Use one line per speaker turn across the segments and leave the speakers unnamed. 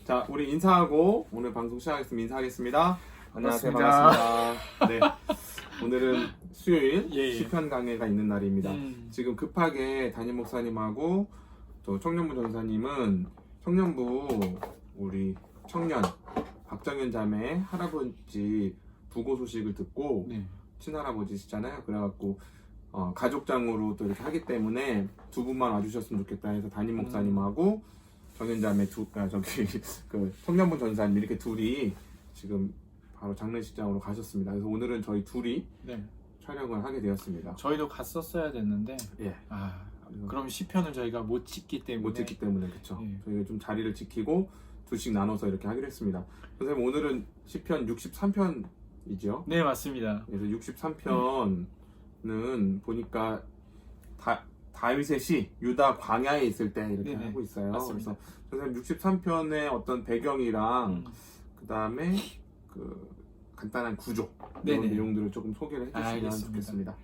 자, 우리 인사하고 오늘 방송 시작하겠습니다. 인사하겠습니다. 안녕하세요.
반갑습니다.
반갑습니다. 네. 오늘은 수요일
예.
시편 강해가 있는 날입니다. 지금 급하게 담임 목사님하고 또 청년부 전사님은 청년부 우리 청년 박정현 자매 할아버지 부고 소식을 듣고
네.
친할아버지시잖아요. 그래갖고 가족장으로 또 이렇게 하기 때문에 두 분만 와주셨으면 좋겠다 해서 담임 목사님하고 정현자매 그 청년부 전사님 이렇게 둘이 지금 바로 장례식장으로 가셨습니다. 그래서 오늘은 저희 둘이
네.
촬영을 하게 되었습니다.
저희도 갔었어야 됐는데
예.
그럼 시편을 저희가 못 찍기 때문에
못 찍기 때문에 그렇죠.
예.
저희가 좀 자리를 지키고 둘씩 나눠서 이렇게 하기로 했습니다. 선생님 오늘은 시편 63편이죠.
네, 맞습니다.
그래서 63편은 보니까 다윗의 시 유다 광야에 있을 때 이렇게
네네.
하고 있어요.
맞습니다.
그래서 선생님 63편의 어떤 배경이랑 그 다음에 그 간단한 구조 이런
네네.
내용들을 조금 소개를 해주시면
알겠습니다.
좋겠습니다.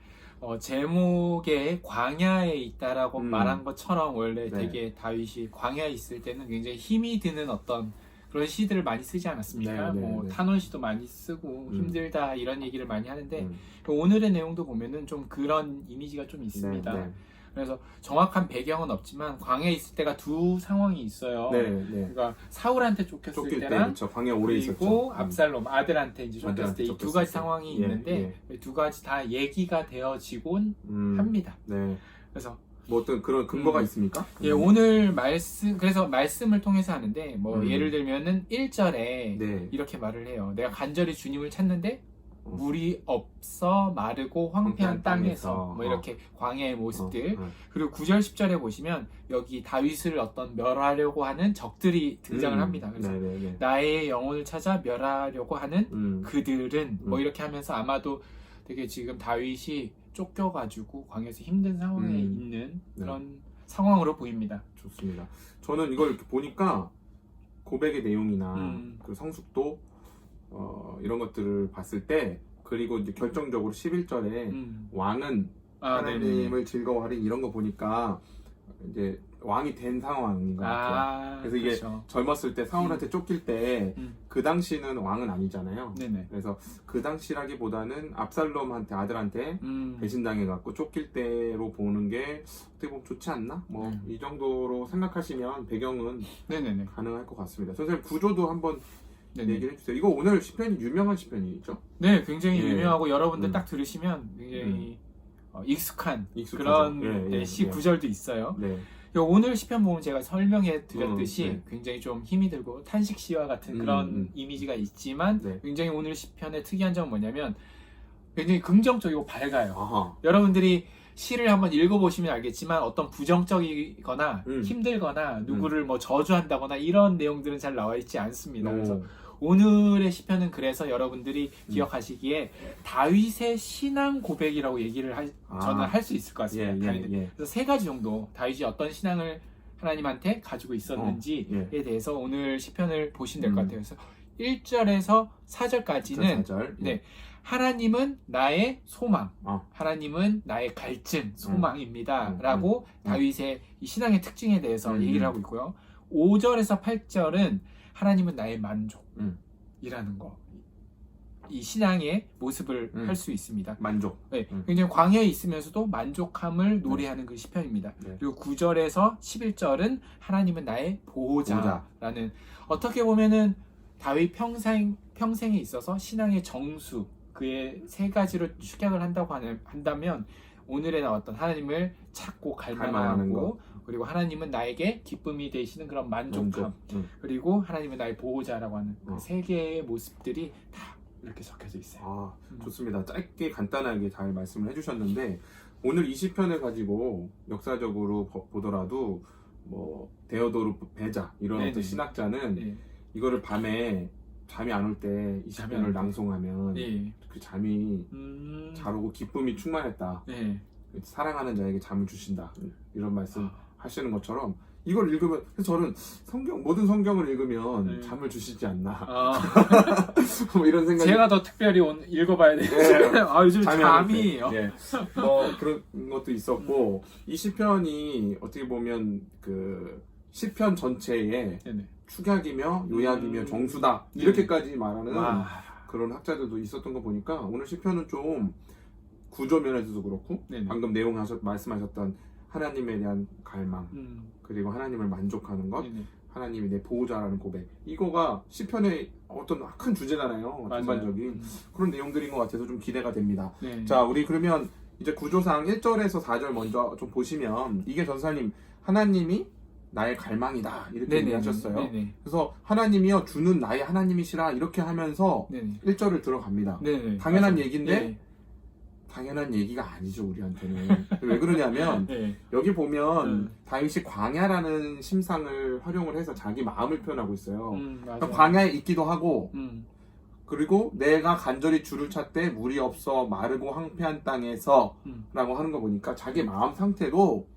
제목에 광야에 있다라고 말한 것처럼 원래
네.
되게 다윗이 광야에 있을 때는 굉장히 힘이 드는 어떤 그런 시들을 많이 쓰지 않았습니까?
네, 네,
뭐
네.
탄원시도 많이 쓰고 힘들다 이런 얘기를 많이 하는데
음.
오늘의 내용도 보면은 좀 그런 이미지가 좀 있습니다.
네, 네.
그래서 정확한 배경은 없지만 광야에 있을 때가 두 상황이 있어요.
네, 네.
그러니까 사울한테 쫓겼을
쫓길 때
때랑
그렇죠. 광야 오래 있었죠.
그리고 압살롬 아들한테 이제 쫓겼을
아들한테
때 이 두
쫓겼을
가지
때.
상황이
예,
있는데 두 가지 다 얘기가 되어지곤 합니다.
네.
그래서
뭐 어떤 그런 근거가 있습니까?
예, 오늘 그래서 말씀을 통해서 하는데 뭐 예를 들면은 1절에
네.
이렇게 말을 해요. 내가 간절히 주님을 찾는데 물이 없어 마르고 황폐한 땅에서 뭐 이렇게 광야의 모습들. 그리고 9절 10절에 보시면 여기 다윗을 어떤 멸하려고 하는 적들이 등장을 합니다. 그래서
네네네.
나의 영혼을 찾아 멸하려고 하는 그들은 뭐
음.
이렇게 하면서 아마도 되게 지금 다윗이 쫓겨가지고 광야에서 힘든 상황에 있는 그런 상황으로 보입니다.
좋습니다. 저는 이걸 이렇게 보니까 고백의 내용이나 그 성숙도 이런 것들을 봤을 때 그리고 이제 결정적으로 11절에 왕은 하나님을 즐거워하리 이런 거 보니까 이제 왕이 된 상황인 것 같아요. 그래서 이게
그렇죠.
젊었을 때 사울한테 쫓길 때 그 당시는 왕은 아니잖아요.
네네.
그래서 그 당시라기보다는 압살롬한테 아들한테 배신당해갖고 쫓길 때로 보는 게 어떻게 보면 좋지 않나? 뭐 이 정도로 생각하시면 배경은
네네네.
가능할 것 같습니다. 선생님 구조도 한번
네네.
얘기를 해주세요. 이거 오늘 시편이 유명한 시편이죠?
네, 굉장히
예.
유명하고 여러분들 딱 들으시면 굉장히 익숙한
익숙하죠.
그런
예, 예,
시
예.
구절도 있어요.
네.
오늘 시편 보면 제가 설명해 드렸듯이
네.
굉장히 좀 힘이 들고 탄식시와 같은 그런 이미지가 있지만
네.
굉장히 오늘 시편의 특이한 점은 뭐냐면 굉장히 긍정적이고 밝아요.
아하.
여러분들이 시를 한번 읽어보시면 알겠지만 어떤 부정적이거나 힘들거나 누구를 뭐 저주한다거나 이런 내용들은 잘 나와 있지 않습니다. 그래서 오늘의 시편은 그래서 여러분들이 기억하시기에 다윗의 신앙 고백이라고 얘기를 저는 할 수 있을 것 같습니다. 그래서 세 가지 정도 다윗이 어떤 신앙을 하나님한테 가지고 있었는지에 대해서 오늘 시편을 보시면 될 것 같아요. 그래서 1절에서 4절까지는
4절.
네, 하나님은 나의 소망, 하나님은 나의 갈증, 소망입니다. 라고 다윗의 이 신앙의 특징에 대해서 얘기를 하고 있고요. 5절에서 8절은 하나님은 나의 만족이라는 거. 이 신앙의 모습을 할 수 있습니다.
만족.
네, 굉장히 광야에 있으면서도 만족함을 노래하는 그 시편입니다.
네.
그리고 9절에서 11절은 하나님은 나의 보호자라는 어떻게 보면은 다윗 평생에 있어서 신앙의 정수 그의 세 가지로 축약을 한다고 한다면 오늘에 나왔던 하나님을 찾고 갈망하고 그리고 하나님은 나에게 기쁨이 되시는 그런 만족감 그리고 하나님은 나의 보호자라고 하는 그 세 개의 모습들이 다 이렇게 적혀져 있어요.
좋습니다. 짧게 간단하게 잘 말씀을 해주셨는데 오늘 이 시편을 가지고 역사적으로 보더라도 뭐 데오도르 베자 이런 어떤 신학자는 이거를 밤에 잠이 안 올 때 이 시편을 낭송하면 그 잠이 잘 오고 기쁨이 충만했다. 사랑하는 자에게 잠을 주신다. 이런 말씀 하시는 것처럼 이걸 읽으면 저는 모든 성경을 읽으면 잠을 주시지 않나. 뭐 이런 생각이.
제가 더 특별히 읽어봐야 돼요. 요즘 잠이.
뭐 그런 것도 있었고 이 시편이 어떻게 보면 그 시편 전체에 축약이며 요약이며 정수다 이렇게까지 말하는
와.
그런 학자들도 있었던 거 보니까 오늘 시편은 좀 구조 면에서도 그렇고
네네.
방금 말씀하셨던 하나님에 대한 갈망 그리고 하나님을 만족하는 것
네네.
하나님이 내 보호자라는 고백 이거가 시편의 어떤 큰 주제잖아요. 전반적인 그런 내용들인 것 같아서 좀 기대가 됩니다.
네.
자 우리 그러면 이제 구조상 1절에서 4절 먼저 좀 보시면 이게 전사님 하나님이 나의 갈망이다 이렇게 얘기하셨어요.
네네.
그래서 하나님이여 주는 나의 하나님이시라 이렇게 하면서
네네.
1절을 들어갑니다.
네네.
당연한
맞아요.
얘기인데
네네.
당연한 얘기가 아니죠 우리한테는. 왜 그러냐면
네.
여기 보면 다윗이 광야라는 심상을 활용을 해서 자기 마음을 표현하고 있어요. 그러니까 광야에 있기도 하고 그리고 내가 간절히 주를 찾되 물이 없어 마르고 황폐한 땅에서 라고 하는 거 보니까 자기 마음 상태도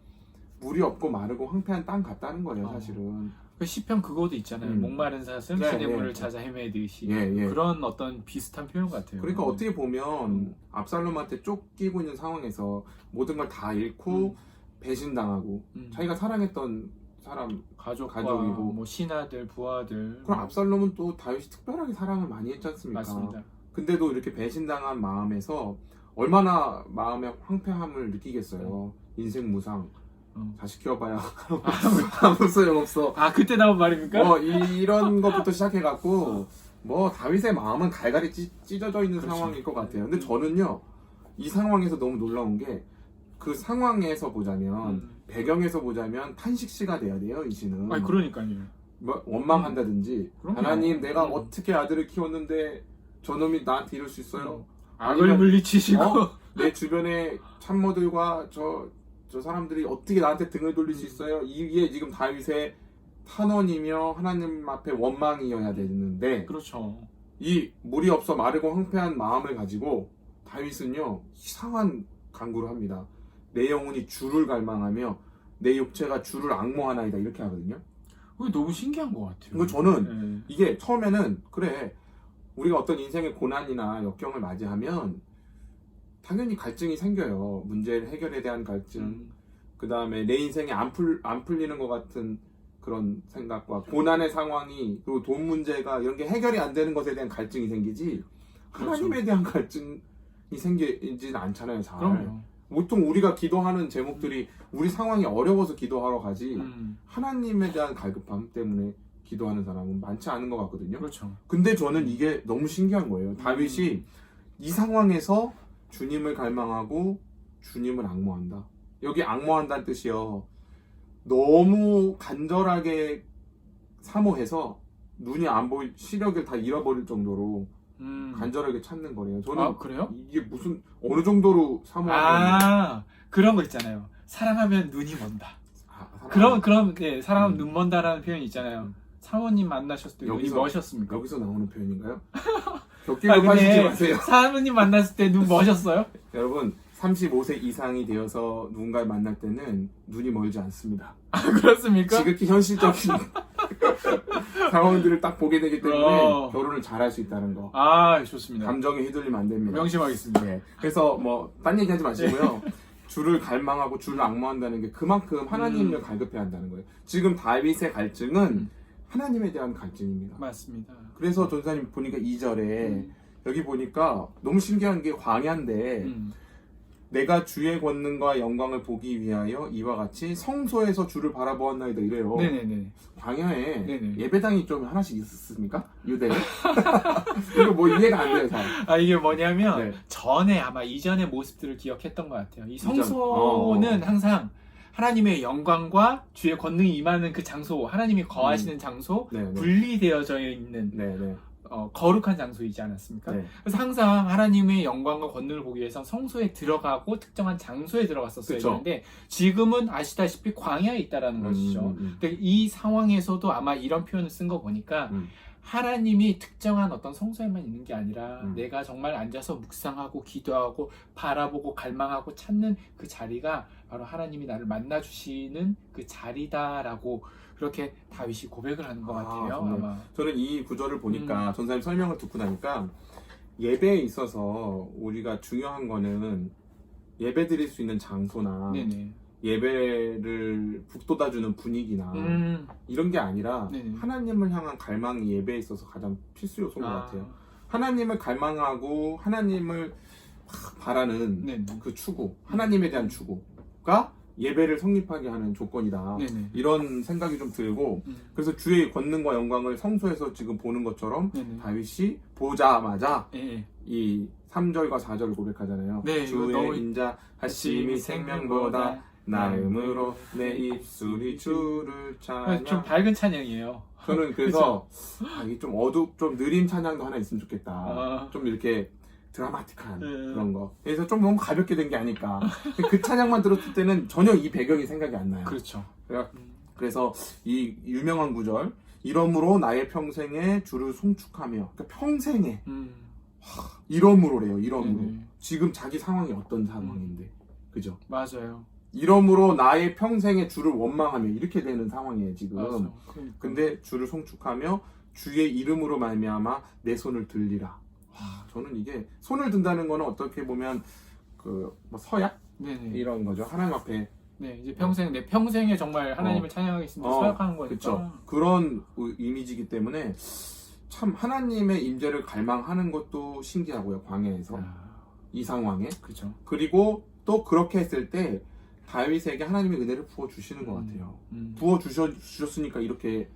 물이 없고 마르고 황폐한 땅 같다는 거예요 사실은.
그 시편 그거도 있잖아요. 목마른 사슴 주의 물을 찾아 헤매듯이 그런 어떤 비슷한 표현 같아요.
그러니까 어떻게 보면 압살롬한테 쫓기고 있는 상황에서 모든 걸 다 잃고 배신당하고 자기가 사랑했던 사람 가족이고
뭐 신하들 부하들
그럼 압살롬은 또 다윗이 특별하게 사랑을 많이 했지 않습니까?
맞습니다.
근데도 이렇게 배신당한 마음에서 얼마나 마음의 황폐함을 느끼겠어요. 인생 무상 자식 키워봐야 아무 소용없어.
아 그때 나온 말입니까?
이런 것부터 시작해갖고 다윗의 마음은 갈갈이 찢어져 있는
그렇죠.
상황일 것 같아요. 근데 저는요 이 상황에서 너무 놀라운 게 그 상황에서 보자면 배경에서 보자면 탄식시가 돼야 돼요 이 시는.
아니 그러니까요.
원망한다든지 하나님 내가 어떻게 아들을 키웠는데 저놈이 나한테 이럴 수 있어요.
악을 물리치시고
내 주변의 참모들과 저 사람들이 어떻게 나한테 등을 돌릴 수 있어요? 이게 지금 다윗의 탄원이며 하나님 앞에 원망이어야 되는데
그렇죠.
이 물이 없어 마르고 황폐한 마음을 가지고 다윗은요 이상한 간구를 합니다. 내 영혼이 주를 갈망하며 내 육체가 주를 앙모하나이다 이렇게 하거든요.
그게 너무 신기한 것 같아요.
그러니까 저는 이게 처음에는 그래 우리가 어떤 인생의 고난이나 역경을 맞이하면 당연히 갈증이 생겨요. 문제를 해결에 대한 갈증. 그 다음에 내 인생이 안 풀리는 것 같은 그런 생각과 고난의 상황이 그리고 돈 문제가 이런 게 해결이 안 되는 것에 대한 갈증이 생기지
그렇죠.
하나님에 대한 갈증이 생기지는 않잖아요. 잘.
그럼요.
보통 우리가 기도하는 제목들이 우리 상황이 어려워서 기도하러 가지 하나님에 대한 갈급함 때문에 기도하는 사람은 많지 않은 것 같거든요.
그렇죠.
근데 저는 이게 너무 신기한 거예요. 다윗이 이 상황에서 주님을 갈망하고 주님을 앙모한다. 여기 앙모한다는 뜻이요. 너무 간절하게 사모해서 눈이 안 보일 시력을 다 잃어버릴 정도로 간절하게 찾는 거래요. 저는
그래요?
이게 무슨 어느 정도로 사모하는
그런 거 있잖아요. 사랑하면 눈이 먼다. 사랑하면 눈 먼다라는 표현이 있잖아요. 사모님 만나셨을 때 눈이 머셨습니까?
여기서 나오는 표현인가요? 격기로 하시지 마세요.
사모님 만났을 때 눈 머셨어요?
여러분 35세 이상이 되어서 누군가를 만날 때는 눈이 멀지 않습니다.
그렇습니까?
지극히 현실적인 상황들을 딱 보게 되기 때문에 결혼을 잘할 수 있다는 거.
좋습니다.
감정에 휘둘리면 안 됩니다.
명심하겠습니다.
네. 그래서 딴 얘기하지 마시고요. 주를 갈망하고 주를 앙모한다는 게 그만큼 하나님을 갈급해야 한다는 거예요. 지금 다윗의 갈증은 하나님에 대한 갈증입니다.
맞습니다.
그래서 전사님 보니까 2절에 여기 보니까 너무 신기한 게 광야인데 내가 주의 권능과 영광을 보기 위하여 이와 같이 성소에서 주를 바라보았나이다 이래요.
네네네.
광야에 예배당이 좀 하나씩 있었습니까? 유대에? 이거 이해가 안 돼요, 잘.
이게 뭐냐면 아마 이전의 모습들을 기억했던 것 같아요. 이 성소는 항상 하나님의 영광과 주의 권능이 임하는 그 장소, 하나님이 거하시는 장소, 분리되어져 있는 거룩한 장소이지 않았습니까? 그래서 항상 하나님의 영광과 권능을 보기 위해서 성소에 들어가고 특정한 장소에 들어갔었어야 되는데 지금은 아시다시피 광야에 있다라는 것이죠. 근데 이 상황에서도 아마 이런 표현을 쓴 거 보니까 하나님이 특정한 어떤 성소에만 있는 게 아니라 내가 정말 앉아서 묵상하고 기도하고 바라보고 갈망하고 찾는 그 자리가 바로 하나님이 나를 만나주시는 그 자리다라고 그렇게 다윗이 고백을 하는 것 같아요. 아마.
저는 이 구절을 보니까 전사님 설명을 듣고 나니까 예배에 있어서 우리가 중요한 거는 예배 드릴 수 있는 장소나 예배를 북돋아주는 분위기나 이런 게 아니라
네네.
하나님을 향한 갈망이 예배에 있어서 가장 필수 요소인 것 같아요. 하나님을 갈망하고 하나님을 바라는
네네.
그 추구, 하나님에 대한 추구가 예배를 성립하게 하는 조건이다.
네네.
이런 생각이 좀 들고 그래서 주의 권능과 영광을 성소에서 지금 보는 것처럼
네네.
다윗이 보자마자
네.
이 3절과 4절 고백하잖아요.
네,
주의 인자 하심이 생명보다 나음으로 내 입술이 주를 찬양.
좀 밝은 찬양이에요.
저는 그래서 이게 좀 좀 느린 찬양도 하나 있으면 좋겠다. 좀 이렇게 드라마틱한 그런 거. 그래서 좀 너무 가볍게 된 게 아닐까. 그 찬양만 들었을 때는 전혀 이 배경이 생각이 안 나요.
그렇죠.
그래서 이 유명한 구절, 이러므로 나의 평생에 주를 송축하며, 그러니까 평생에 이러므로래요. 이러므로. 지금 자기 상황이 어떤 상황인데, 그죠?
맞아요.
이러므로 나의 평생에 주를 원망하며 이렇게 되는 상황이에요 지금.
그러니까.
근데 주를 송축하며 주의 이름으로 말미암아 내 손을 들리라. 저는 이게 손을 든다는 거는 어떻게 보면 그 뭐 서약
네네.
이런 거죠. 하나님 앞에.
네, 이제 평생 내 평생에 정말 하나님을 찬양하겠습니다. 서약하는 거니까.
그렇죠. 그런 이미지이기 때문에 참 하나님의 임재를 갈망하는 것도 신기하고요. 광야에서 이 상황에.
그렇죠.
그리고 또 그렇게 했을 때 다윗에게 하나님의 은혜를 부어 주시는 것 같아요. 부어 주셨으니까 이렇게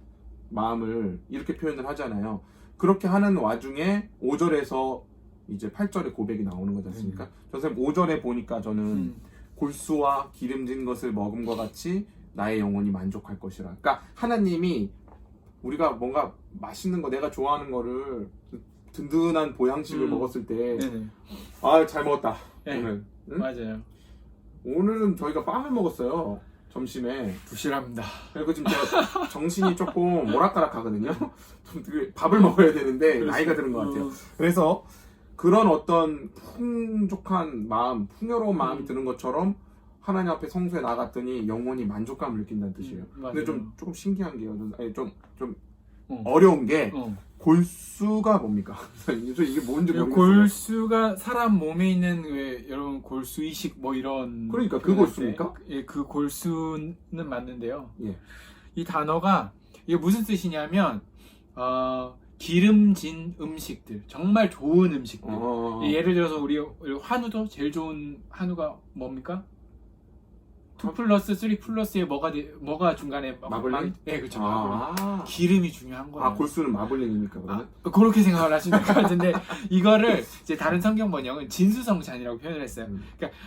마음을 이렇게 표현을 하잖아요. 그렇게 하는 와중에 5절에서 이제 8절에 고백이 나오는 거지 않습니까? 선생님 5절에 보니까 저는 골수와 기름진 것을 먹음과 같이 나의 영혼이 만족할 것이라. 그러니까 하나님이 우리가 뭔가 맛있는 거, 내가 좋아하는 거를 든든한 보양식을 먹었을 때 잘 먹었다.
네.
오늘. 응?
맞아요.
오늘은 저희가 빵을 먹었어요. 점심에.
부실합니다.
그리고 지금 제가 정신이 조금 오락가락하거든요. 좀 밥을 먹어야 되는데 나이가 드는 것 같아요. 그래서 그런 어떤 풍족한 마음, 풍요로운 마음이 드는 것처럼 하나님 앞에 성소에 나갔더니 영혼이 만족감을 느낀다는 뜻이에요. 근데 조금 신기한 게요. 좀 어려운 게 골수가 뭡니까? 이게 뭔지 모르겠어요.
골수가 사람 몸에 있는 왜 여러분 골수 이식 뭐 이런
그러니까 그 골수입니까?
예, 그 골수는 맞는데요.
예.
이 단어가 이게 무슨 뜻이냐면 기름진 음식들, 정말 좋은 음식들. 예를 들어서 우리 한우도 제일 좋은 한우가 뭡니까? 2+3+에 뭐가 중간에
마블링?
네, 그렇죠. 마블링. 기름이 중요한 거예요.
골수는 마블링입니까? 그러면?
그렇게 생각을 하시는 것 같은데 이거를 이제 다른 성경 번역은 진수성찬이라고 표현을 했어요. 그러니까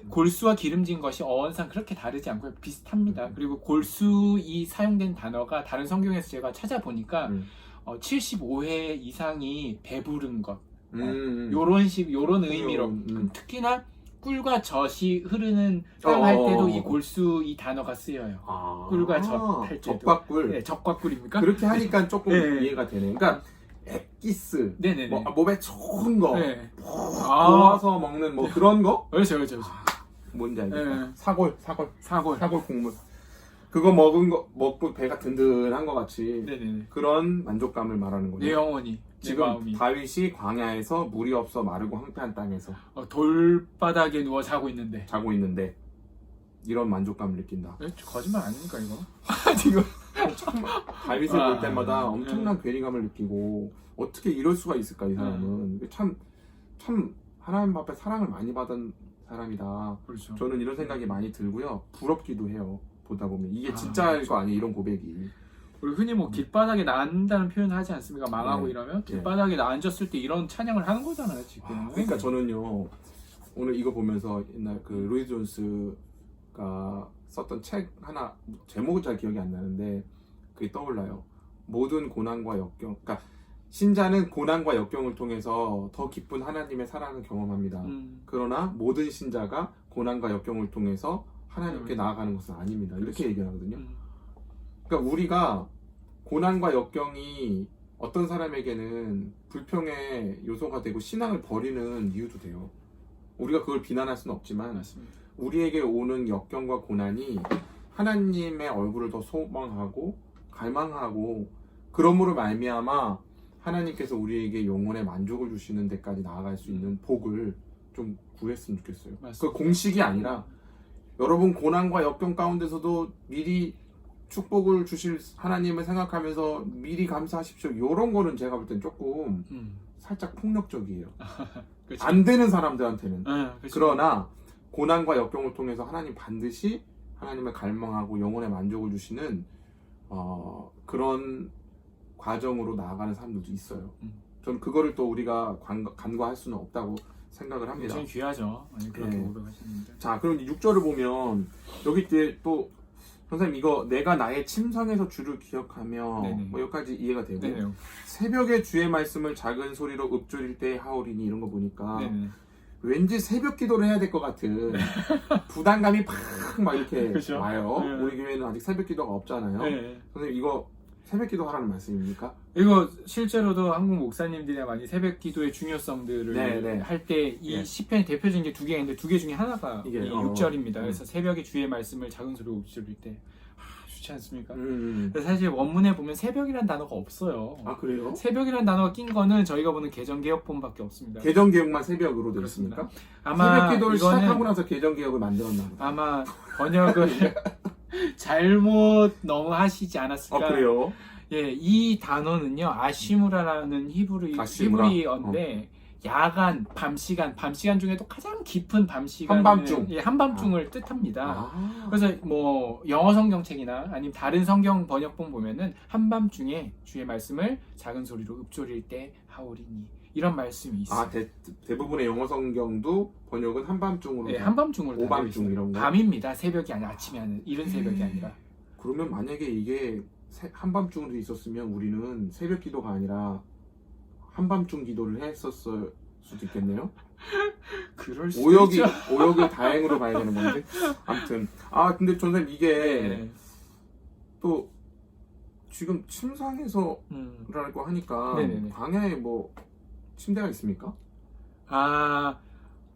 골수와 기름진 것이 어원상 그렇게 다르지 않고 비슷합니다. 그리고 골수이 사용된 단어가 다른 성경에서 제가 찾아보니까 75회 이상이 배부른 것, 요런 의미로 특히나 꿀과 젖이 흐르는 사용할 때도 이 골수 이 단어가 쓰여요. 꿀과 젖 할 때도.
젖과 꿀.
네, 젖과 꿀입니까?
그렇게 하니까 조금
네.
이해가 되네. 그러니까 액기스,
네네네.
몸에 좋은 거,
네.
모아서 먹는 뭐 그런 거?
그렇죠.
뭔지 알겠다.
네.
사골 국물. 그거 먹고 배가 든든한 것 같이
네네네.
그런 만족감을 말하는 거죠.
내 영혼이, 내
지금
마음이.
다윗이 광야에서 물이 없어 마르고 황폐한 땅에서
돌바닥에 누워 자고 있는데
이런 만족감을 느낀다.
거짓말 아닙니까 이거? 지금
다윗을 볼 때마다 엄청난 괴리감을 느끼고 어떻게 이럴 수가 있을까 이 사람은. 참 하나님 앞에 사랑을 많이 받은 사람이다.
그렇죠.
저는 이런 생각이 많이 들고요. 부럽기도 해요. 보다 보면 이게 진짜일 거 아니에요, 이런 고백이.
우리 흔히 뭐 길바닥에 앉는다는 표현을 하지 않습니까? 망하고 이러면 길바닥에 앉았을 때 이런 찬양을 하는 거잖아요 지금.
그러니까 저는요 오늘 이거 보면서 옛날 그 루이 존스가 썼던 책 하나 제목은 잘 기억이 안 나는데 그게 떠올라요. 모든 고난과 역경, 그러니까 신자는 고난과 역경을 통해서 더 깊은 하나님의 사랑을 경험합니다. 그러나 모든 신자가 고난과 역경을 통해서 하나님께 나아가는 것은 아닙니다. 이렇게 얘기하거든요. 그러니까 우리가 고난과 역경이 어떤 사람에게는 불평의 요소가 되고 신앙을 버리는 이유도 돼요. 우리가 그걸 비난할 수는 없지만
맞습니다.
우리에게 오는 역경과 고난이 하나님의 얼굴을 더 소망하고 갈망하고 그러므로 말미암아 하나님께서 우리에게 영혼의 만족을 주시는 데까지 나아갈 수 있는 복을 좀 구했으면 좋겠어요. 그 공식이 아니라 여러분 고난과 역경 가운데서도 미리 축복을 주실 하나님을 생각하면서 미리 감사하십시오. 이런 거는 제가 볼 땐 조금 살짝 폭력적이에요. 안 되는 사람들한테는. 그러나 고난과 역경을 통해서 하나님 반드시 하나님을 갈망하고 영혼의 만족을 주시는 그런 과정으로 나아가는 사람들도 있어요. 저는 그거를 또 우리가 간과할 수는 없다고 생각을 합니다.
굉장히 귀하죠. 그렇게
네.
고백하시는데.
자, 그럼 6절을 보면 여기 이제 또 선생님 이거 내가 나의 침상에서 주를 기억하며
네네.
뭐 여기까지 이해가 되고
네네.
새벽에 주의 말씀을 작은 소리로 읊조릴 때 하오리니 이런 거 보니까
네네.
왠지 새벽 기도를 해야 될 것 같은 부담감이 팍 막 이렇게
그렇죠.
와요.
네.
우리 교회는 아직 새벽 기도가 없잖아요.
네.
선생님 이거 새벽 기도 하라는 말씀입니까?
이거 실제로도 한국 목사님들이 많이 새벽 기도의 중요성들을
네.
할 때 이
네.
시편이 대표적인 게 두 개가 있는데 두 개 중에 하나가
이게,
이 6절입니다. 그래서 새벽에 주의 말씀을 작은 소리로 읊조릴 때 좋지 않습니까? 그래서 사실 원문에 보면 새벽이라는 단어가 없어요.
아 그래요?
새벽이라는 단어가 낀 거는 저희가 보는 개정개혁본밖에 없습니다.
개정개혁만 새벽으로 되어 있습니까?
아마
새벽 기도를
이거는
시작하고 나서 개정개혁을 만들었나 보다.
아마 번역을 잘못 너무 하시지 않았을까?
그래요?
예, 이 단어는요 아시무라라는 히브리어인데 야간, 밤 시간 중에도 가장 깊은 밤 시간,
한밤중,
한밤중을 뜻합니다.
아.
그래서 뭐 영어 성경책이나 아니면 다른 성경 번역본 보면은 한밤중에 주의 말씀을 작은 소리로 읊조릴 때 하오리니 이런 말씀이 있어요.
대부분의 영어 성경도 번역은 한밤중으로.
네, 한밤중으로 다
오밤중
되어 있어요.
이런 거.
밤입니다. 새벽이 아니라 아침이 아니라 이른 새벽이 아니라.
그러면 만약에 이게 한밤중으로 있었으면 우리는 새벽 기도가 아니라 한밤중 기도를 했었을 수도 있겠네요.
그럴 수 있죠.
오역이 다행으로 봐야 되는 건데. 아무튼 근데 선생님 이게 또 지금 침상에서 라고 하니까 광야에 뭐 침대가 있습니까?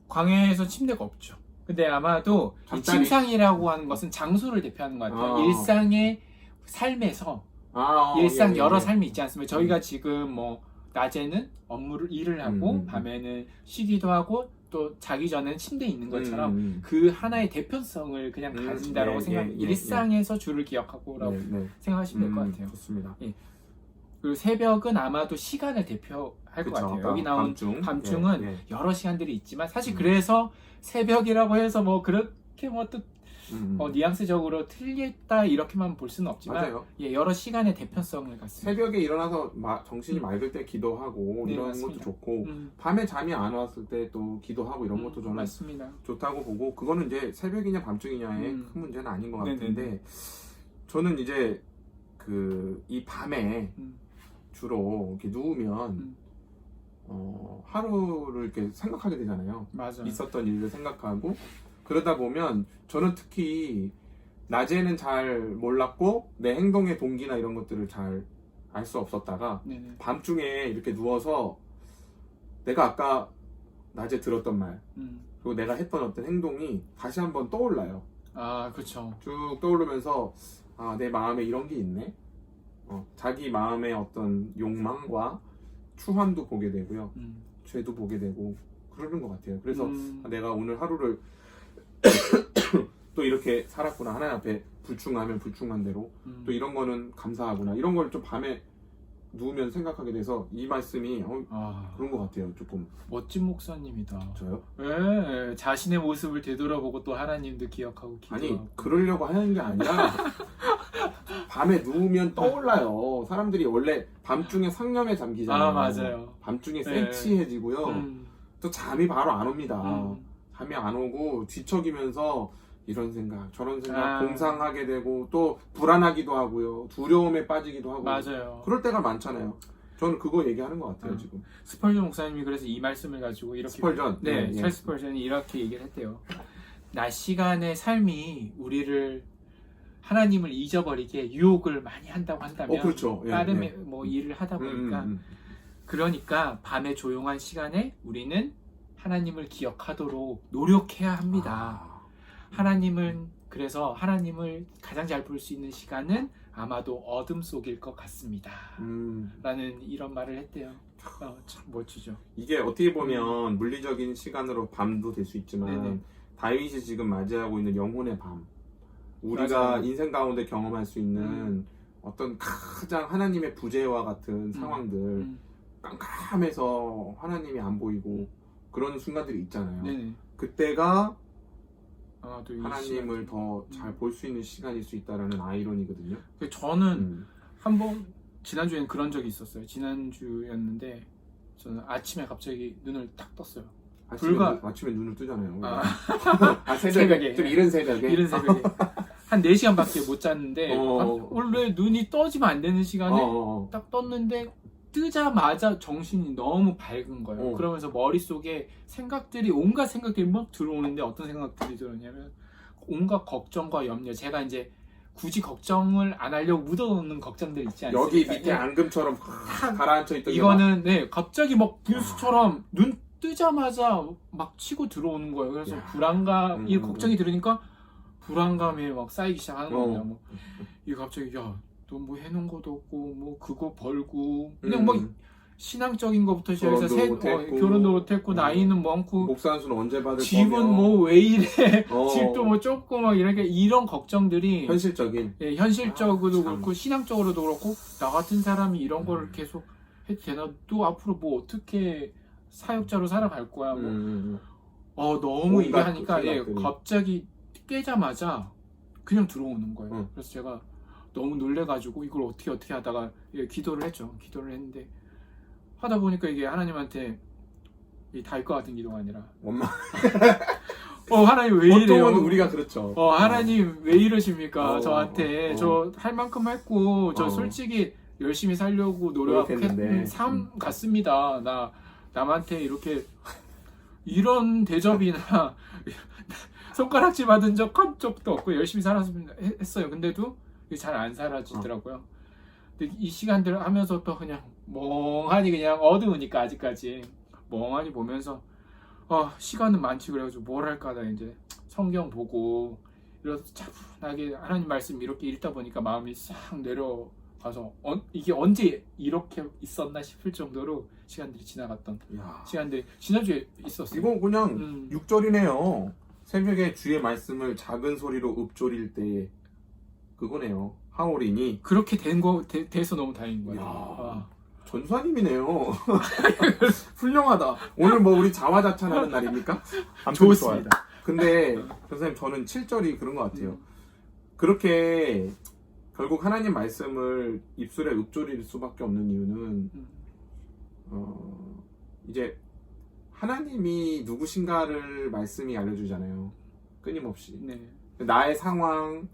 광야에서 침대가 없죠. 근데 아마도 이 침상이라고 하는 것은 장소를 대표하는 것 같아요. 일상의 삶에서 일상 여러 삶이 있지 않습니까? 저희가 지금 뭐 낮에는 일을 하고 밤에는 쉬기도 하고 또 자기 전에는 침대에 있는 것처럼 그 하나의 대표성을 그냥 가진다라고 일상에서 주를 기억하고라고 생각하시면 될 것 같아요.
좋습니다.
그리고 새벽은 아마도 시간을 대표할 것 같아요. 여기 나온 밤중은 여러 시간들이 있지만 사실 그래서 새벽이라고 해서 뭐 그렇게 뭐 또 뉘앙스적으로 틀렸다 이렇게만 볼 수는 없지만 여러 시간의 대표성을 갖습니다.
새벽에 일어나서 정신이 맑을 때 기도하고 이런
맞습니다.
것도 좋고 밤에 잠이 안 왔을 때 또 기도하고 이런 것도 저는
맞습니다.
좋다고 보고 그거는 이제 새벽이냐 밤중이냐의 큰 문제는 아닌 것 같은데 저는 이제 이 밤에 주로 이렇게 누우면 하루를 이렇게 생각하게 되잖아요.
맞아요.
있었던 일을 생각하고 그러다 보면 저는 특히 낮에는 잘 몰랐고 내 행동의 동기나 이런 것들을 잘 알 수 없었다가 밤중에 이렇게 누워서 내가 아까 낮에 들었던 말 그리고 내가 했던 어떤 행동이 다시 한번 떠올라요.
그렇죠.
쭉 떠오르면서 내 마음에 이런 게 있네. 자기 마음의 어떤 욕망과 추함도 보게 되고요. 죄도 보게 되고 그러는 것 같아요. 그래서 내가 오늘 하루를 또 이렇게 살았구나. 하나님 앞에 불충하면 불충한 대로 또 이런 거는 감사하구나. 이런 걸 좀 밤에 누우면 생각하게 돼서 이 말씀이 그런 것 같아요. 조금
멋진 목사님이다.
저요?
네, 자신의 모습을 되돌아보고 또 하나님도 기억하고 기도하고.
아니 그러려고 하는 게 아니라 밤에 누우면 떠올라요. 사람들이 원래 밤중에 상념에 잠기잖아요.
맞아요.
밤중에 센치해지고요. 또 잠이 바로 안 옵니다. 잠이 안 오고 뒤척이면서 이런 생각 저런 생각 공상하게 되고 또 불안하기도 하고요. 두려움에 빠지기도 하고.
맞아요.
그럴 때가 많잖아요. 저는 그거 얘기하는 것 같아요. 지금
스펄전 목사님이 그래서 이 말씀을 가지고 이렇게
스펄전?
찰스 스펄전이 이렇게 얘기를 했대요. 낮 시간의 삶이 우리를 하나님을 잊어버리게 유혹을 많이 한다고 한다면
그렇죠.
다른 뭐 일을 하다 보니까 그러니까 밤에 조용한 시간에 우리는 하나님을 기억하도록 노력해야 합니다. 그래서 하나님을 가장 잘 볼 수 있는 시간은 아마도 어둠 속일 것 같습니다. 라는 이런 말을 했대요. 참 멋지죠.
이게 어떻게 보면 물리적인 시간으로 밤도 될 수 있지만 다윗이 지금 맞이하고 있는 영혼의 밤, 우리가
맞아요.
인생 가운데 경험할 수 있는 어떤 가장 하나님의 부재와 같은 상황들, 깜깜해서 하나님이 안 보이고 그런 순간들이 있잖아요.
네네.
그때가
또
하나님을 더 잘 볼 수 있는 시간일 수 있다라는 아이러니거든요.
저는 한번 지난주에는 그런 적이 있었어요. 지난주였는데 저는 아침에 갑자기 눈을 딱 떴어요.
아침에 눈을 뜨잖아요. 새벽에.
새벽에.
좀 이른 새벽에.
이른 새벽에. 한 4시간밖에 못 잤는데 원래 눈이 떠지면 안 되는 시간에 딱 떴는데 뜨자마자 정신이 너무 밝은 거예요. 그러면서 머릿속에 온갖 생각들이 막 들어오는데 어떤 생각들이 들었냐면 온갖 걱정과 염려. 제가 이제 굳이 걱정을 안 하려고 묻어놓는 걱정들 있지 않습니까?
여기 밑에 앙금처럼 가라앉혀 있던
이거는 갑자기 막 분수처럼 눈 뜨자마자 막 치고 들어오는 거예요. 그래서 불안감, 이 걱정이 들으니까 불안감이 막 쌓이기 시작하는 겁니다. 뭐 이거 갑자기 너 뭐 해놓은 것도 없고 뭐 그거 벌고 그냥 뭐 신앙적인 것부터 시작해서 결혼도 못했고 나이는 많고
목사 한수는 언제 받을
집은
거며.
뭐 왜 이래 집도 뭐 좁고 막 이런 걱정들이
현실적인
현실적으로도 그렇고 신앙적으로도 그렇고 나 같은 사람이 이런 걸 계속 해도 되나 또 앞으로 뭐 어떻게 사역자로 살아갈 거야 뭐 너무 이게 하니까 갑자기 깨자마자 그냥 들어오는 거예요. 그래서 제가 너무 놀래가지고 이걸 어떻게 하다가 기도를 했죠. 기도를 했는데 하다 보니까 이게 하나님한테 닿을 것 같은 기도가 아니라
엄마
하나님 왜 이래요?
보통은 우리가 그렇죠.
하나님 왜 이러십니까? 저한테 저 할 만큼 했고 저 솔직히 열심히 살려고 노력했는데 삶 같습니다. 남한테 이렇게 이런 대접이나 손가락질 받은 적 한 적도 없고 열심히 살았습니다 했어요. 근데도 잘 안 사라지더라고요. 근데 이 시간들 하면서 또 그냥 멍하니 그냥 어두우니까 아직까지 멍하니 보면서 시간은 많지 그래가지고 뭘 할까 나 이제 성경 보고 이래서 차분하게 하나님 말씀 이렇게 읽다 보니까 마음이 싹 내려가서 이게 언제 이렇게 있었나 싶을 정도로 시간들이 지나갔던 시간들이 지난주에 있었어요.
이거 그냥 6절이네요. 새벽에 주의 말씀을 작은 소리로 읊조릴 때에 그거네요. 하오리니
그렇게 돼서 너무 다행인 거예요.
전사님이네요. 훌륭하다. 오늘 뭐 우리 자화자찬하는 날입니까?
좋습니다.
근데 선생님 저는 7절이 그런 것 같아요. 그렇게 결국 하나님 말씀을 입술에 읊조릴 수밖에 없는 이유는 이제 하나님이 누구신가를 말씀이 알려주잖아요. 끊임없이. 나의 상황,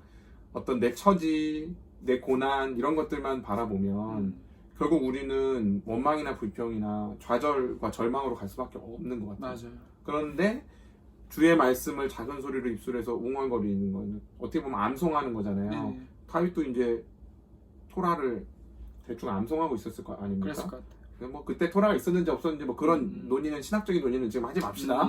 어떤 내 처지, 내 고난 이런 것들만 바라보면 결국 우리는 원망이나 불평이나 좌절과 절망으로 갈 수밖에 없는 것 같아요.
맞아요.
그런데 주의 말씀을 작은 소리로 입술에서 웅얼거리는 거는 어떻게 보면 암송하는 거잖아요. 다윗도 이제 토라를 대충 암송하고 있었을 거 아닙니까?
그랬을 것 같아요.
뭐 그때 토라가 있었는지 없었는지 뭐 그런 논의는 신학적인 논의는 지금 하지 맙시다.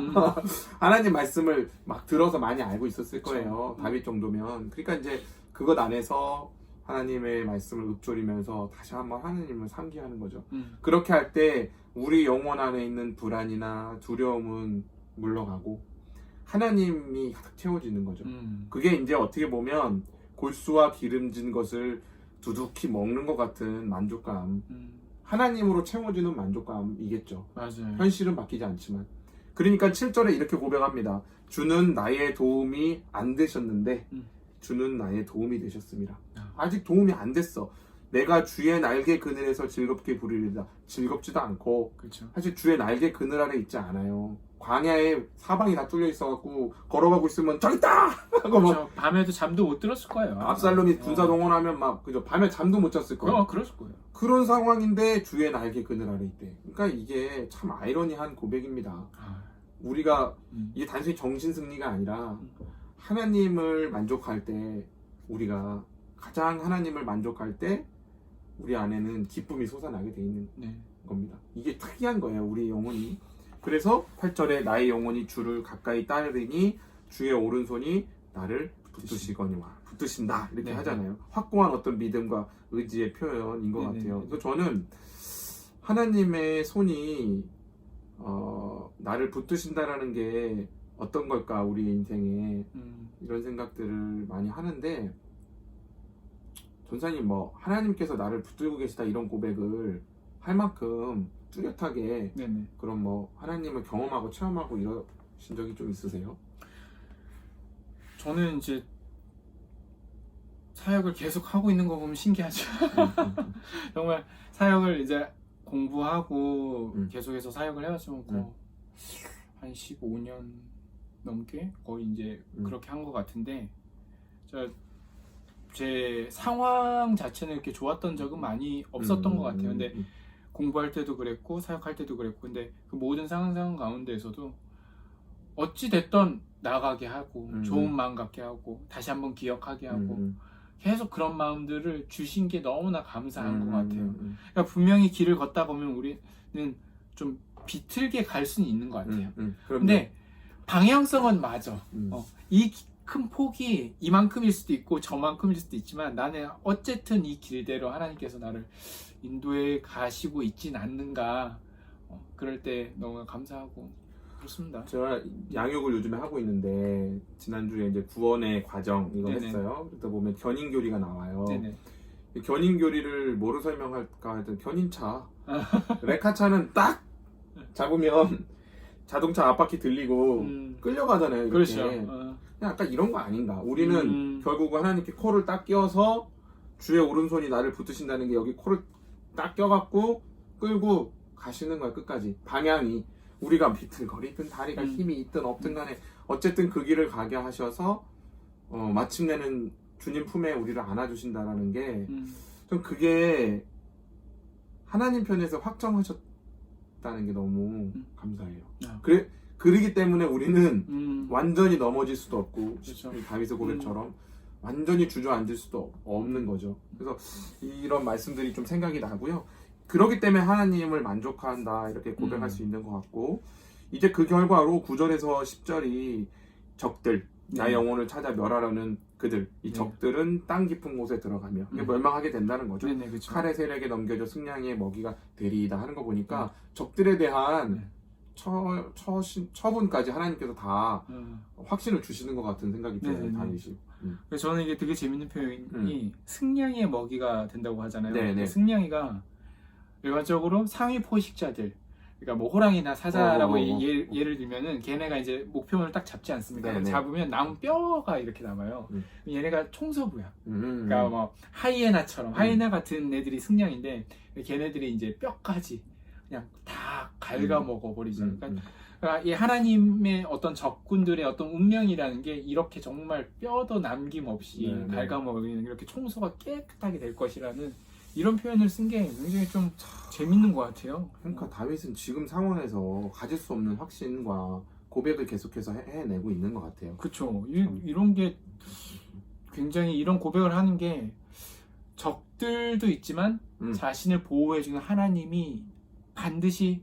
하나님 말씀을 막 들어서 많이 알고 있었을 거예요. 다윗 정도면. 그러니까 이제 그것 안에서 하나님의 말씀을 읊조리면서 다시 한번 하나님을 상기하는 거죠. 그렇게 할 때 우리 영혼 안에 있는 불안이나 두려움은 물러가고 하나님이 가득 채워지는 거죠. 그게 이제 어떻게 보면 골수와 기름진 것을 두둑히 먹는 것 같은 만족감, 하나님으로 채워지는 만족감이겠죠.
맞아요.
현실은 바뀌지 않지만. 그러니까 7절에 이렇게 고백합니다. 주는 나의 도움이 안 되셨는데 주는 나의 도움이 되셨습니다. 아직 도움이 안 됐어. 내가 주의 날개 그늘에서 즐겁게 부르리다. 즐겁지도 않고
그렇죠.
사실 주의 날개 그늘 아래 있지 않아요. 광야에 사방이 다 뚫려 있어갖고 걸어가고 있으면 저기 있다! 하고
그렇죠. 밤에도 잠도 못 들었을 거예요.
압살롬이 군사 동원하면 막 그죠. 밤에 잠도 못 잤을 거예요.
그랬을 거예요.
그런 상황인데 주의 날개 그늘 아래 있대. 그러니까 이게 참 아이러니한 고백입니다. 우리가 이게 단순히 정신 승리가 아니라 하나님을 만족할 때 우리가 가장 하나님을 만족할 때 우리 안에는 기쁨이 솟아나게 돼 있는 겁니다. 이게 특이한 거예요. 우리 영혼이. 그래서 8절에 나의 영혼이 주를 가까이 따르니 주의 오른손이 나를 붙드신다 이렇게 하잖아요. 확고한 어떤 믿음과 의지의 표현인 것 같아요. 그래서 저는 하나님의 손이 나를 붙드신다라는 게 어떤 걸까 우리 인생에 이런 생각들을 많이 하는데 전사님 뭐 하나님께서 나를 붙들고 계시다 이런 고백을 할 만큼 뚜렷하게
네네.
그럼 뭐 하나님을 경험하고 체험하고 이러신 적이 좀 있으세요?
저는 이제 사역을 계속 하고 있는 거 보면 신기하죠. 정말 사역을 이제 공부하고 계속해서 사역을 해왔으면 한 15년 넘게 거의 이제 그렇게 한 것 같은데 제 상황 자체는 이렇게 좋았던 적은 많이 없었던 것 같아요. 근데 공부할 때도 그랬고 사역할 때도 그랬고 근데 그 모든 상황 가운데에서도 어찌 됐던 나가게 하고 좋은 마음 갖게 하고 다시 한번 기억하게 하고 계속 그런 마음들을 주신 게 너무나 감사한 것 같아요. 그러니까 분명히 길을 걷다 보면 우리는 좀 비틀게 갈 수는 있는 것 같아요. 근데 방향성은 맞아. 이 큰 폭이 이만큼일 수도 있고 저만큼일 수도 있지만 나는 어쨌든 이 길대로 하나님께서 나를 인도에 가시고 있진 않는가. 그럴 때 너무 감사하고 그렇습니다.
제가 양육을 요즘에 하고 있는데 지난주에 이제 구원의 과정 이거
네네.
했어요. 그러다 보면 견인교리가 나와요.
네네.
견인교리를 뭐로 설명할까 하여튼 견인차 레카차는 딱 잡으면 자동차 앞바퀴 들리고 끌려가잖아요. 이렇게.
그렇죠.
약간 이런 거 아닌가. 우리는 결국은 하나님께 코를 딱 끼워서 주의 오른손이 나를 붙드신다는 게 여기 코를 딱 껴갖고 끌고 가시는 거야. 끝까지 방향이 우리가 비틀거리든 다리가 힘이 있든 없든 간에 어쨌든 그 길을 가게 하셔서 마침내는 주님 품에 우리를 안아주신다라는 게 전 그게 하나님 편에서 확정하셨다는 게 너무 감사해요. 그러기 때문에 우리는 완전히 넘어질 수도 없고
그렇죠.
다윗의 고백처럼 완전히 주저앉을 수도 없는 거죠. 그래서 이런 말씀들이 좀 생각이 나고요. 그렇기 때문에 하나님을 만족한다 이렇게 고백할 수 있는 것 같고 이제 그 결과로 9절에서 10절이 적들 나의 영혼을 찾아 멸하려는 그들 이 적들은 땅 깊은 곳에 들어가며 멸망하게 된다는 거죠.
그렇죠.
칼의 세력에 넘겨져 승냥이의 먹이가 되리이다 하는 거 보니까 적들에 대한 처분까지 하나님께서 다 확신을 주시는 것 같은 생각이 들어요. 다윗이.
그래서 저는 이게 되게 재밌는 표현이 승냥이의 먹이가 된다고 하잖아요.
네네.
승냥이가 일반적으로 상위 포식자들, 그러니까 뭐 호랑이나 사자라고 예를 들면은 걔네가 이제 목표물을 딱 잡지 않습니까?
네네.
잡으면 남은 뼈가 이렇게 남아요. 얘네가 총서부야. 그러니까 뭐 하이에나처럼 하이에나 같은 애들이 승냥인데 걔네들이 이제 뼈까지 그냥 다 갉아먹어 버리죠. 그러니까 이 하나님의 어떤 적군들의 어떤 운명이라는 게 이렇게 정말 뼈도 남김없이 갉아먹는 이렇게 청소가 깨끗하게 될 것이라는 이런 표현을 쓴 게 굉장히 좀 재밌는 것 같아요.
그러니까 다윗은 지금 상황에서 가질 수 없는 확신과 고백을 계속해서 해내고 있는 것 같아요.
그렇죠. 이런 게 굉장히 이런 고백을 하는 게 적들도 있지만 자신을 보호해주는 하나님이 반드시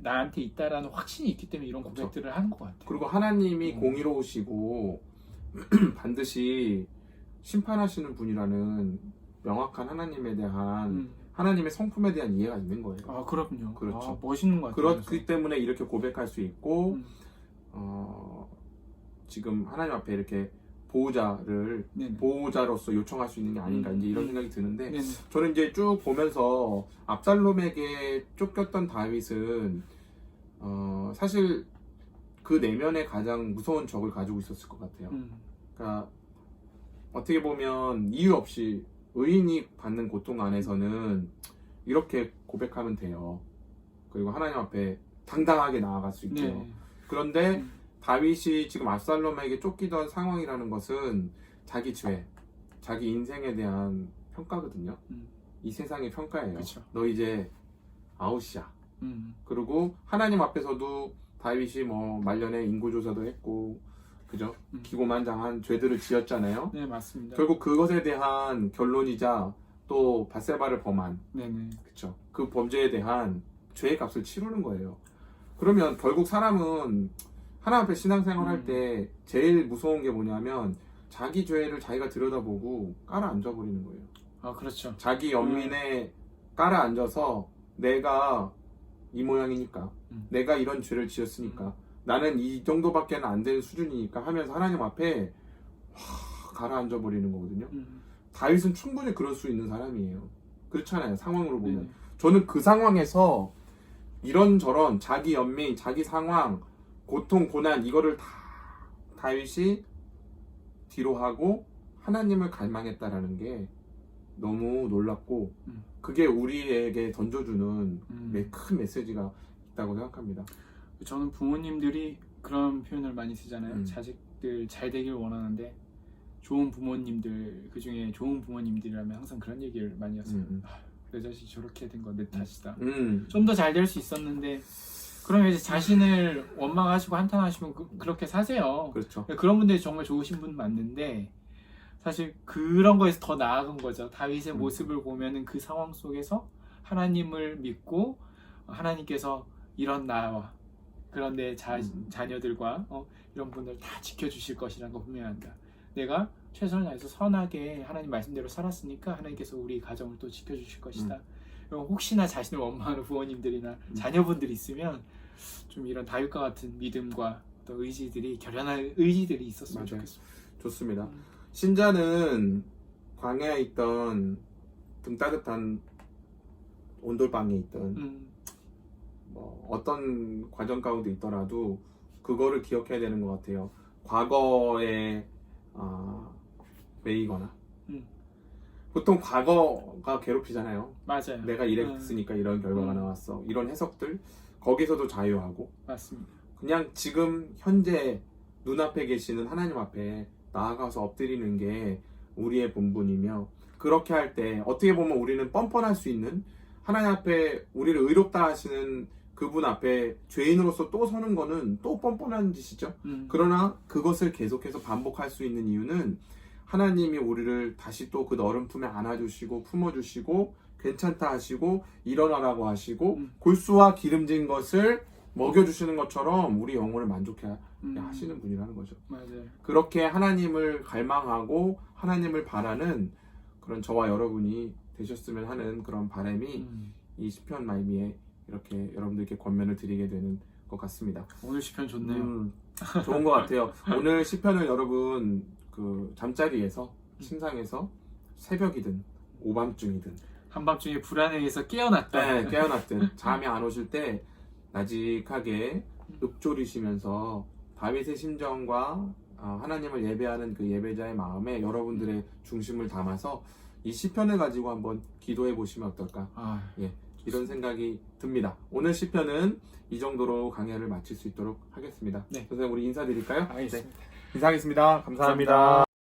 나한테 있다라는 확신이 있기 때문에 이런 고백들을 하는 것 같아요.
그리고 하나님이 공의로우시고 반드시 심판하시는 분이라는 명확한 하나님에 대한 하나님의 성품에 대한 이해가 있는 거예요.
아 그럼요.
그렇죠.
멋있는 것 같아요.
그렇기 때문에 이렇게 고백할 수 있고 지금 하나님 앞에 이렇게 보호자로서 요청할 수 있는 게 아닌가 이제 이런 생각이 드는데 저는 이제 쭉 보면서 압살롬에게 쫓겼던 다윗은 사실 그 내면에 가장 무서운 적을 가지고 있었을 것 같아요. 그러니까 어떻게 보면 이유 없이 의인이 받는 고통 안에서는 이렇게 고백하면 돼요. 그리고 하나님 앞에 당당하게 나아갈 수 있죠. 그런데 다윗이 지금 압살롬에게 쫓기던 상황이라는 것은 자기 죄, 자기 인생에 대한 평가거든요. 이 세상의 평가예요.
그쵸.
너 이제 아웃이야. 그리고 하나님 앞에서도 다윗이 뭐 말년에 인구조사도 했고 그죠? 기고만장한 죄들을 지었잖아요.
네, 맞습니다.
결국 그것에 대한 결론이자 또 밧세바를 범한 그쵸? 그 범죄에 대한 죄의 값을 치르는 거예요. 그러면 결국 사람은 하나님 앞에 신앙생활 할 때 제일 무서운 게 뭐냐면 자기 죄를 자기가 들여다보고 깔아앉아 버리는 거예요.
아 그렇죠.
자기 연민에 깔아앉아서 내가 이 모양이니까 내가 이런 죄를 지었으니까 나는 이 정도밖에는 안 되는 수준이니까 하면서 하나님 앞에 가라앉아 버리는 거거든요. 다윗은 충분히 그럴 수 있는 사람이에요. 그렇잖아요. 상황으로 보면. 저는 그 상황에서 이런저런 자기 연민, 자기 상황, 고통, 고난 이거를 다 다윗이 뒤로 하고 하나님을 갈망했다라는 게 너무 놀랍고 그게 우리에게 던져주는 큰 메시지가 있다고 생각합니다.
저는 부모님들이 그런 표현을 많이 쓰잖아요. 자식들 잘 되길 원하는데 좋은 부모님들, 그중에 좋은 부모님들이라면 항상 그런 얘기를 많이 했어요. 내 자식이 저렇게 된 건 내 탓이다. 좀 더 잘 될 수 있었는데 그러면 이제 자신을 원망하시고 한탄하시면 그렇게 사세요.
그렇죠.
그런 분들이 정말 좋으신 분 맞는데 사실 그런 거에서 더 나아간 거죠. 다윗의 모습을 보면은 그 상황 속에서 하나님을 믿고 하나님께서 이런 나와 그런 내 자녀들과 이런 분들 다 지켜주실 것이라는 거 분명한다. 내가 최선을 다해서 선하게 하나님 말씀대로 살았으니까 하나님께서 우리 가정을 또 지켜주실 것이다. 혹시나 자신을 원망하는 부모님들이나 자녀분들이 있으면 좀 이런 다윗과 같은 믿음과 또 의지들이 결연한 의지들이 있었으면 좋겠습니다.
좋습니다. 신자는 광야에 있던 등 따뜻한 온돌방에 있던 뭐 어떤 과정 가운데 있더라도 그거를 기억해야 되는 것 같아요. 과거에 매이거나 보통 과거가 괴롭히잖아요.
맞아요.
내가 이랬으니까 이런 결과가 나왔어. 이런 해석들 거기서도 자유하고
맞습니다.
그냥 지금 현재 눈앞에 계시는 하나님 앞에 나아가서 엎드리는 게 우리의 본분이며 그렇게 할 때 어떻게 보면 우리는 뻔뻔할 수 있는 하나님 앞에 우리를 의롭다 하시는 그분 앞에 죄인으로서 또 서는 거는 또 뻔뻔한 짓이죠. 그러나 그것을 계속해서 반복할 수 있는 이유는 하나님이 우리를 다시 또 그 너른 품에 안아주시고 품어주시고 괜찮다 하시고 일어나라고 하시고 골수와 기름진 것을 먹여주시는 것처럼 우리 영혼을 만족해 하시는 분이라는 거죠.
맞아요.
그렇게 하나님을 갈망하고 하나님을 바라는 그런 저와 여러분이 되셨으면 하는 그런 바람이 이 시편 말미에 이렇게 여러분들께 권면을 드리게 되는 것 같습니다.
오늘 시편 좋네요.
좋은 것 같아요. 오늘 시편을 여러분 그 잠자리에서 침상에서 새벽이든 오밤중이든
한밤중에 불안해해서 깨어났다.
네, 깨어났든 잠이 안 오실 때 나직하게 읊조리시면서 다윗의 심정과 하나님을 예배하는 그 예배자의 마음에 여러분들의 중심을 담아서 이 시편을 가지고 한번 기도해 보시면 어떨까? 예, 이런 생각이 듭니다. 오늘 시편은 이 정도로 강연을 마칠 수 있도록 하겠습니다.
네.
선생님 우리 인사드릴까요?
알겠습니다.
네. 인사하겠습니다. 감사합니다.